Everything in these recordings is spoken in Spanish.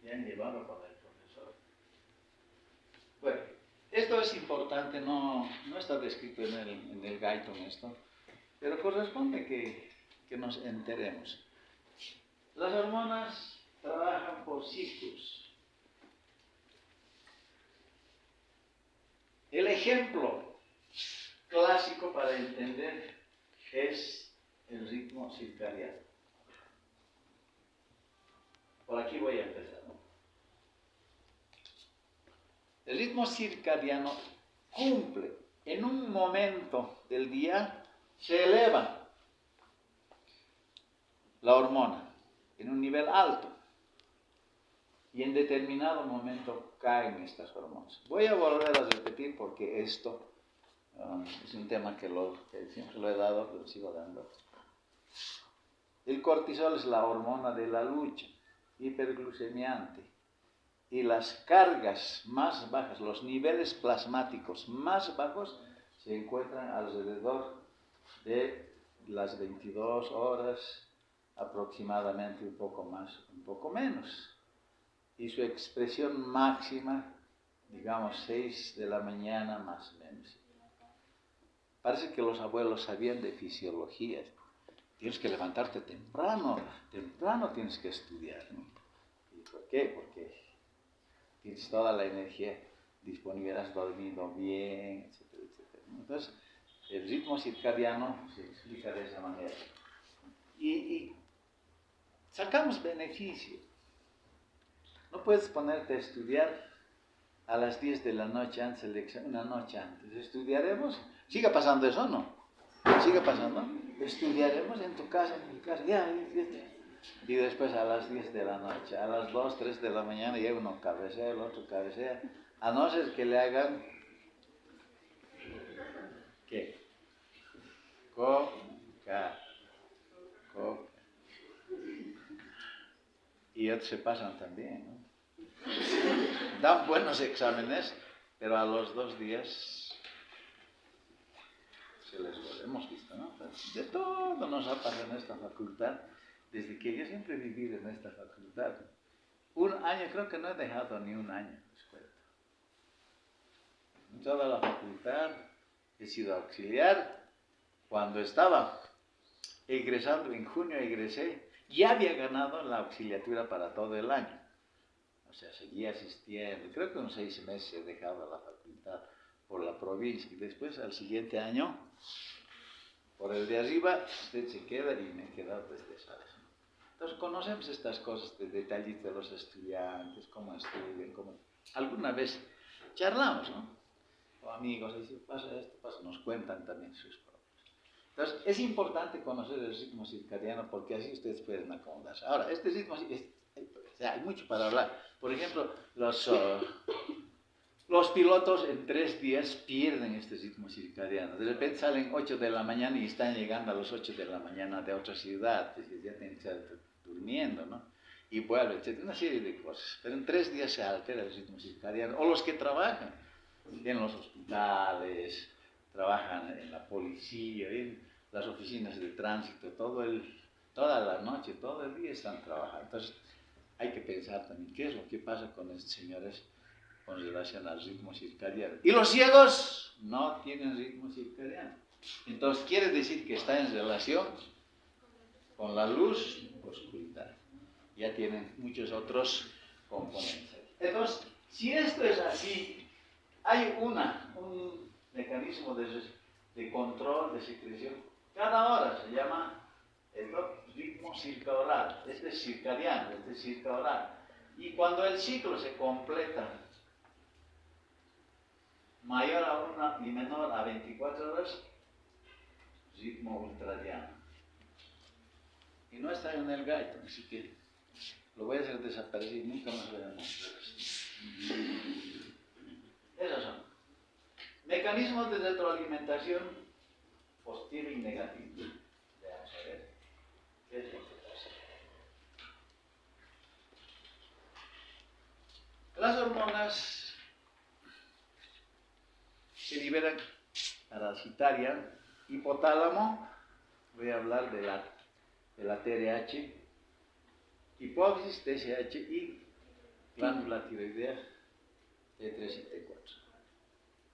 me han llevado con el profesor. Bueno, esto es importante, no está descrito en el Gaiton esto, pero corresponde que nos enteremos. Las hormonas trabajan por ciclos. El ejemplo clásico para entender es el ritmo circadiano. Por aquí voy a empezar, ¿no? El ritmo circadiano cumple en un momento del día, se eleva la hormona en un nivel alto y en determinado momento caen estas hormonas. Voy a volver a repetir porque esto es un tema que siempre lo he dado, lo sigo dando. El cortisol es la hormona de la lucha, hiperglucemiante, y las cargas más bajas, los niveles plasmáticos más bajos se encuentran alrededor de las 22 horas, aproximadamente, un poco más, un poco menos. Y su expresión máxima, digamos 6 de la mañana más o menos. Parece que los abuelos sabían de fisiología. Tienes que levantarte temprano tienes que estudiar, ¿no? ¿Y por qué? Porque tienes toda la energía disponible, has dormido bien, etcétera, etcétera. Entonces, el ritmo circadiano se explica de esa manera. Y sacamos beneficio. No puedes ponerte a estudiar a las 10 de la noche antes del examen, una noche antes. ¿Estudiaremos? ¿Sigue pasando eso o no? ¿Sigue pasando? Estudiaremos en tu casa, en mi casa, ya. Y después a las 10 de la noche, a las 2, 3 de la mañana, ya uno cabecea, el otro cabecea. A no ser que le hagan, ¿qué? Coca. Y otros se pasan también, ¿no? Dan buenos exámenes, pero a los 2 días se les vuelve. Hemos visto, ¿no? De todo nos ha pasado en esta facultad, desde que yo siempre he vivido en esta facultad. Un año, creo que no he dejado ni un año, les cuento. En toda la facultad he sido auxiliar. Cuando estaba egresando, en junio egresé, ya había ganado la auxiliatura para todo el año. O sea, seguía asistiendo. Creo que unos 6 meses he dejado la facultad por la provincia. Y después, al siguiente año, por el de arriba, usted se queda y me he quedado desde esa vez. Entonces, conocemos estas cosas de detalles de los estudiantes, cómo estudian, cómo... Alguna vez charlamos, ¿no? O amigos, dicen, pasa esto, pasa, nos cuentan también sus problemas. Entonces, es importante conocer el ritmo circadiano porque así ustedes pueden acomodarse. Ahora, este ritmo, hay mucho para hablar. Por ejemplo, los pilotos en 3 días pierden este ritmo circadiano. De repente salen 8 de la mañana y están llegando a las 8 de la mañana de otra ciudad, es decir, ya tienen que estar durmiendo, ¿no? Y vuelven, etc. Una serie de cosas. Pero en 3 días se altera el ritmo circadiano. O los que trabajan en los hospitales, trabajan en la policía, en las oficinas de tránsito, toda la noche, todo el día están trabajando. Entonces, hay que pensar también qué es lo que pasa con estos señores con relación al ritmo circadiano. Y los ciegos no tienen ritmo circadiano. Entonces, quiere decir que está en relación con la luz y oscuridad. Ya tienen muchos otros componentes. Entonces, si esto es así, hay un mecanismo de control de secreción. Cada hora se llama ritmo circadiano. Este es circadiano, este es circadiano. Y cuando el ciclo se completa mayor a 1 y menor a 24 horas, ritmo ultradiano. Y no está en el Gaiton, así que lo voy a hacer desaparecer y nunca más voy a mostrar esto. Esos son mecanismos de retroalimentación positivo y negativo. Veamos a ver qué es lo que pasa. Las hormonas se liberan parasitaria, hipotálamo, voy a hablar de la TRH, hipófisis, TSH y glándula tiroidea, T3 y T4.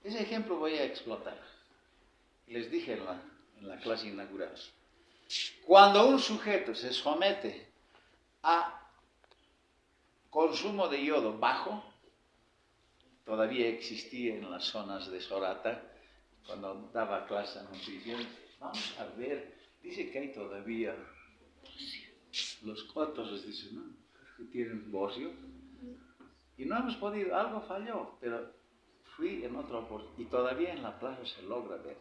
Ese ejemplo voy a explotar. Les dije en la clase inaugural. Cuando un sujeto se somete a consumo de yodo bajo, todavía existía en las zonas de Sorata, cuando daba clase de nutrición, vamos a ver, dice que hay todavía los cotos, les dicen, ¿no? Que tienen bocio, y no hemos podido, algo falló, pero fui en otra oportunidad, y todavía en la plaza se logra ver.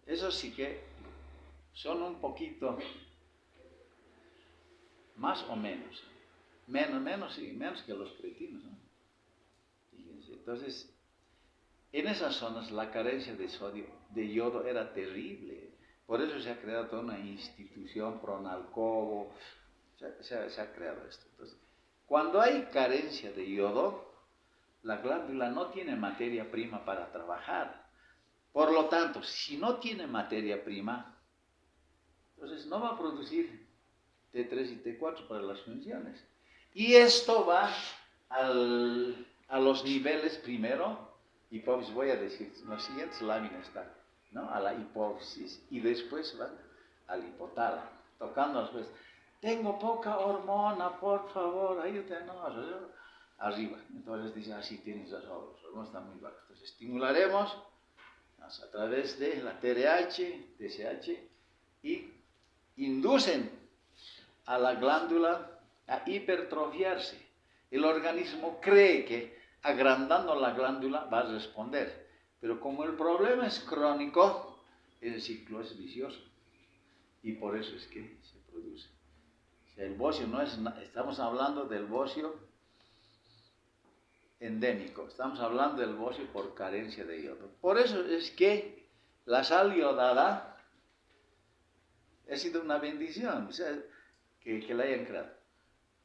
Eso sí que son un poquito, más o menos, menos que los cretinos, ¿no? Fíjense, entonces, en esas zonas la carencia de sodio, de yodo era terrible. Por eso se ha creado toda una institución, Pronalcobo, se ha creado esto. Entonces, cuando hay carencia de yodo, la glándula no tiene materia prima para trabajar. Por lo tanto, si no tiene materia prima, entonces no va a producir T3 y T4 para las funciones. Y esto va a los niveles primero, hipófisis, voy a decir, en las siguientes láminas está, ¿no? A la hipófisis, y después va al hipotálamo, tocando después. Tengo poca hormona, por favor, ayúdenos. Arriba. Entonces dice, así tienes las hormonas están muy bajas. Entonces estimularemos a través de la TRH, TSH, y inducen a la glándula a hipertrofiarse. El organismo cree que agrandando la glándula va a responder, pero como el problema es crónico, el ciclo es vicioso, y por eso es que se produce. O sea, el bocio no es, estamos hablando del bocio endémico, estamos hablando del bocio por carencia de yodo. Por eso es que la sal yodada ha sido una bendición, o sea, que la hayan creado.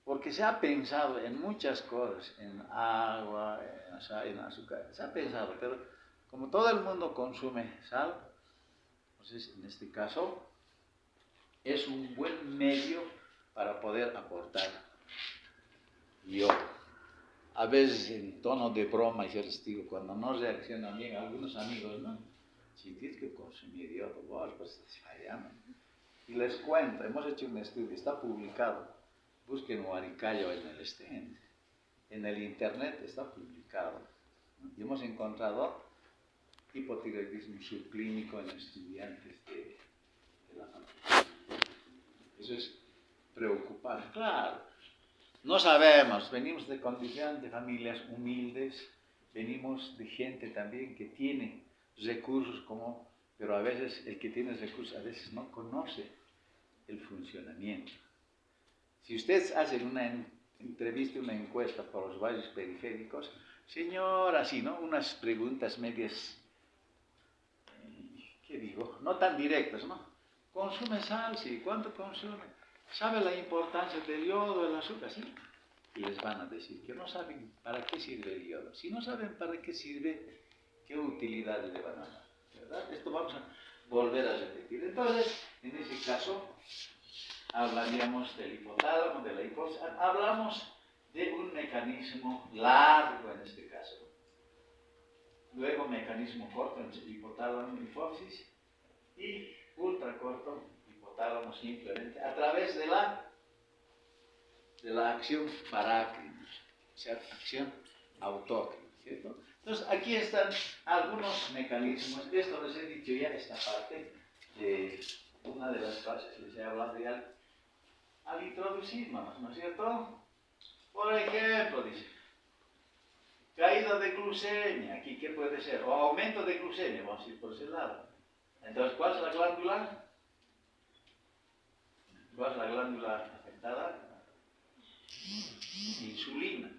Porque se ha pensado en muchas cosas, en agua, en azúcar, se ha pensado, pero como todo el mundo consume sal, entonces en este caso es un buen medio para poder aportar yodo. A veces en tono de broma y yo les digo, cuando no reaccionan bien algunos amigos, ¿no? Si tienes que consumir yodo, vos pues estás fallando. Y les cuento, hemos hecho un estudio, está publicado. Busquen Huaricayo en el internet está publicado. Y hemos encontrado hipotiroidismo subclínico en estudiantes de la facultad. Eso es preocupante. Claro, no sabemos, venimos de condiciones de familias humildes, venimos de gente también que tiene recursos pero a veces el que tiene recursos a veces no conoce el funcionamiento. Si ustedes hacen una entrevista, una encuesta por los barrios periféricos, señor, así, ¿no? Unas preguntas medias, ¿qué digo? No tan directas, ¿no? ¿Consume sal? Sí. ¿Cuánto consume? ¿Sabe la importancia del yodo, del azúcar? Sí. Y les van a decir que no saben para qué sirve el yodo. Si no saben para qué sirve, ¿qué utilidad le van a dar? ¿Verdad? Esto vamos a volver a repetir. Entonces, en ese caso, hablaríamos del hipotálamo, de la hipófisis, hablamos de un mecanismo largo en este caso. Luego mecanismo corto, hipotálamo, hipófisis, y ultracorto, hipotálamo simplemente, a través de la acción parácrina, o sea, acción autócrina, ¿cierto? Entonces, aquí están algunos mecanismos. Esto les he dicho ya, esta parte de una de las clases les he hablado ya al introducir, mamás, ¿no es cierto? Por ejemplo, dice, caída de glucemia, aquí, ¿qué puede ser? O aumento de glucemia, vamos a ir por ese lado. Entonces, ¿cuál es la glándula? ¿Cuál es la glándula afectada? Insulina.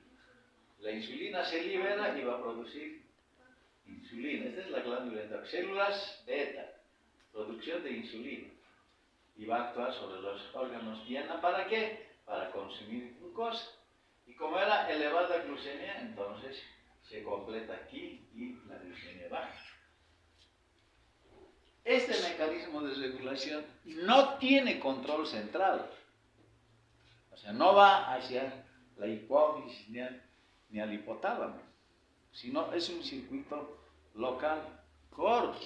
La insulina se libera y va a producir insulina. Esta es la glándula endocrina. Células beta, producción de insulina. Y va a actuar sobre los órganos diana. ¿Para qué? Para consumir glucosa. Y como era elevada glucemia, entonces se completa aquí y la glucemia baja. Este mecanismo de regulación no tiene control central. O sea, no va hacia la hipófisis ni al hipotálamo, sino es un circuito local corto.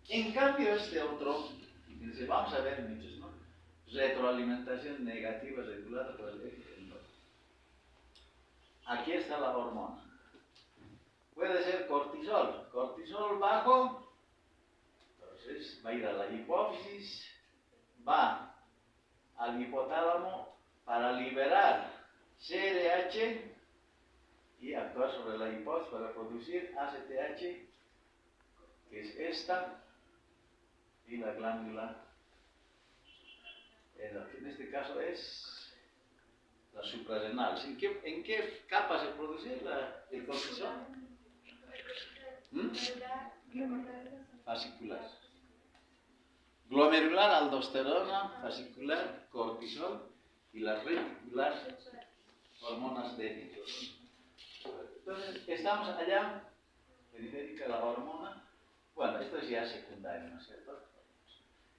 En cambio, este otro, vamos a ver muchos, ¿no? Retroalimentación negativa regulada por el eje endógeno. Aquí está la hormona. Puede ser cortisol. Cortisol bajo, entonces va a ir a la hipófisis, va al hipotálamo para liberar CRH y actuar sobre la hipófisis para producir ACTH, que es esta, y la glándula, en este caso es la suprarrenal. ¿En qué capa se produce el cortisol? Fascicular. Glomerular, aldosterona, fascicular, cortisol y la reticular, hormonas déficit. Entonces, estamos allá, periférica la hormona. Bueno, esto es ya secundario, ¿no es cierto?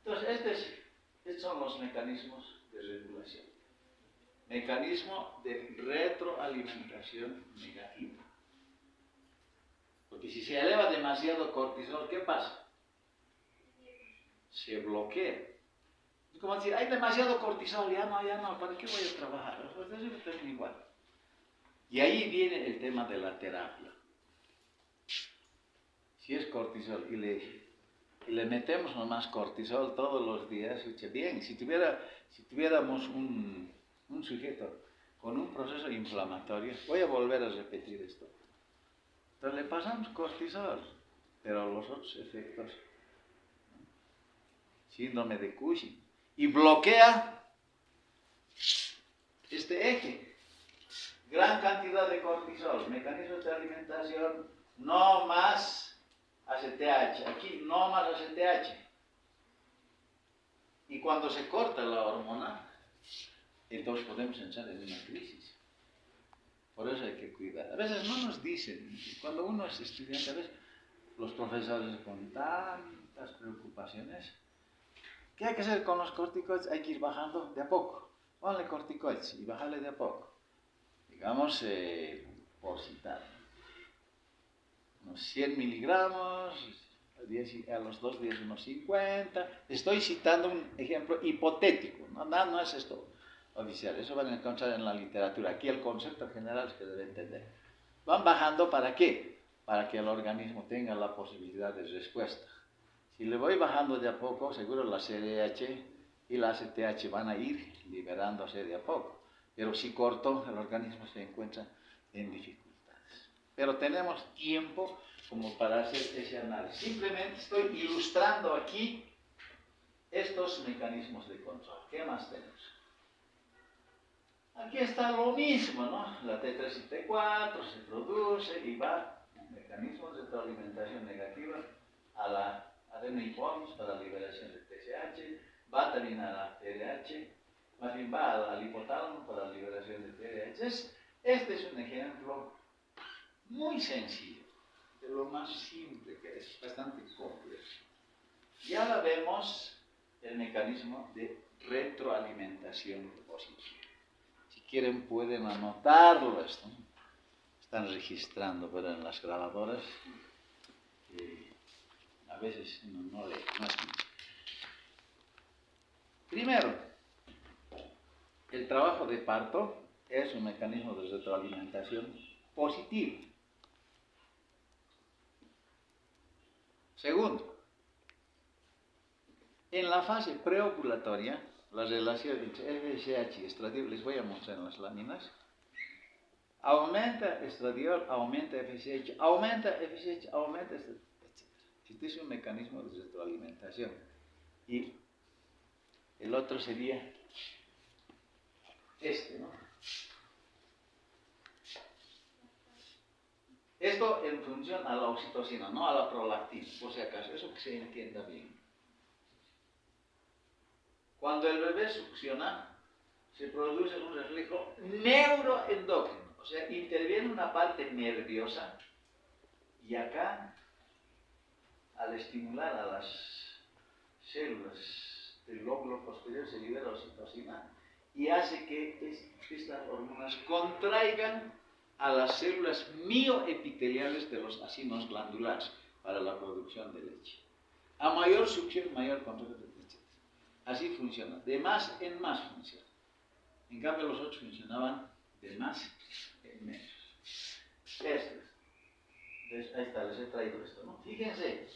Entonces, estos son los mecanismos de regulación. Mecanismo de retroalimentación negativa. Porque si se eleva demasiado cortisol, ¿qué pasa? Se bloquea. Es como decir, hay demasiado cortisol, ya no, ¿para qué voy a trabajar? Eso termina igual. Y ahí viene el tema de la terapia. Si es cortisol y le metemos nomás cortisol todos los días, escuche bien, si tuviéramos un sujeto con un proceso inflamatorio, voy a volver a repetir esto. Entonces le pasamos cortisol, pero los otros efectos, síndrome de Cushing, y bloquea este eje. Gran cantidad de cortisol, mecanismos de alimentación, no más ACTH, aquí no más ACTH. Y cuando se corta la hormona, entonces podemos entrar en una crisis. Por eso hay que cuidar. A veces no nos dicen, cuando uno es estudiante, a veces los profesores con tantas preocupaciones, ¿qué hay que hacer con los corticoides? Hay que ir bajando de a poco. Ponle corticoides y bajarle de a poco. Digamos, por citar, unos 100 miligramos, a los 2 días unos 50. Estoy citando un ejemplo hipotético, no es esto oficial, eso van a encontrar en la literatura. Aquí el concepto general es que debe entender. Van bajando, ¿para qué? Para que el organismo tenga la posibilidad de respuesta. Si le voy bajando de a poco, seguro la CRH y la ACTH van a ir liberándose de a poco. Pero si corto, el organismo se encuentra en dificultades. Pero tenemos tiempo como para hacer ese análisis. Simplemente estoy ilustrando aquí estos mecanismos de control. ¿Qué más tenemos? Aquí está lo mismo, ¿no? La T3 y T4 se produce y va, mecanismos de retroalimentación negativa a la adenohipófisis para la liberación de TSH, va también a la TRH, más bien va al hipotálamo para la liberación de TRH. Este es un ejemplo muy sencillo, de lo más simple, que es bastante complejo. Y ahora vemos el mecanismo de retroalimentación positiva. Si quieren pueden anotarlo esto. Están registrando, pero en las grabadoras a veces no es. Primero, el trabajo de parto es un mecanismo de retroalimentación positivo. Segundo, en la fase preovulatoria, la relación entre FSH y estradiol, les voy a mostrar en las láminas, aumenta estradiol, aumenta FSH, aumenta FSH, aumenta etc. Este es un mecanismo de retroalimentación. Y el otro sería este, ¿no? Esto en función a la oxitocina, no a la prolactina, por si acaso, eso que se entienda bien. Cuando el bebé succiona, se produce un reflejo neuroendócrino, o sea, interviene una parte nerviosa y acá, al estimular a las células del lóbulo posterior, se libera oxitocina y hace que estas hormonas contraigan a las células mioepiteliales de los asinos glandulares para la producción de leche. A mayor succión, mayor control de leche. Así funciona. De más en más funciona. En cambio, los otros funcionaban de más en menos. Esto es. Ahí está, les he traído esto, ¿no? Fíjense.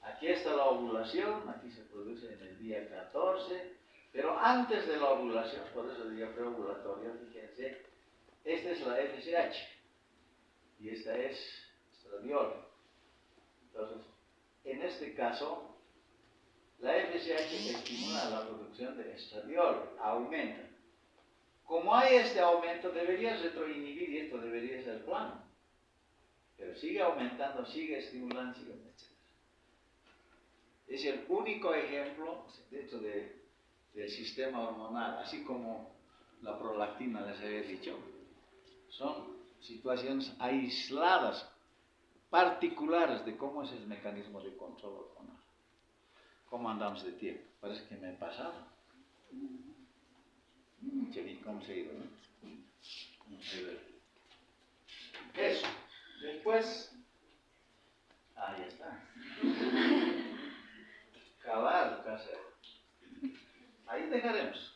Aquí está la ovulación, aquí se produce en el día 14, pero antes de la ovulación, por eso digo preovulatorio, fíjense, esta es la FSH y esta es estradiol. Entonces, en este caso, la FSH estimula la producción de estradiol, aumenta. Como hay este aumento, debería retroinhibir y esto debería ser plano, pero sigue aumentando, sigue estimulando, sigue aumentando. Es el único ejemplo dentro del sistema hormonal, así como la prolactina les había dicho. Son situaciones aisladas, particulares de cómo es el mecanismo de control hormonal. ¿Cómo andamos de tiempo? Parece que me he pasado. ¿Cómo se ha ido? A ver. Eso. Después, ahí está. Cabal, casa. Ahí dejaremos.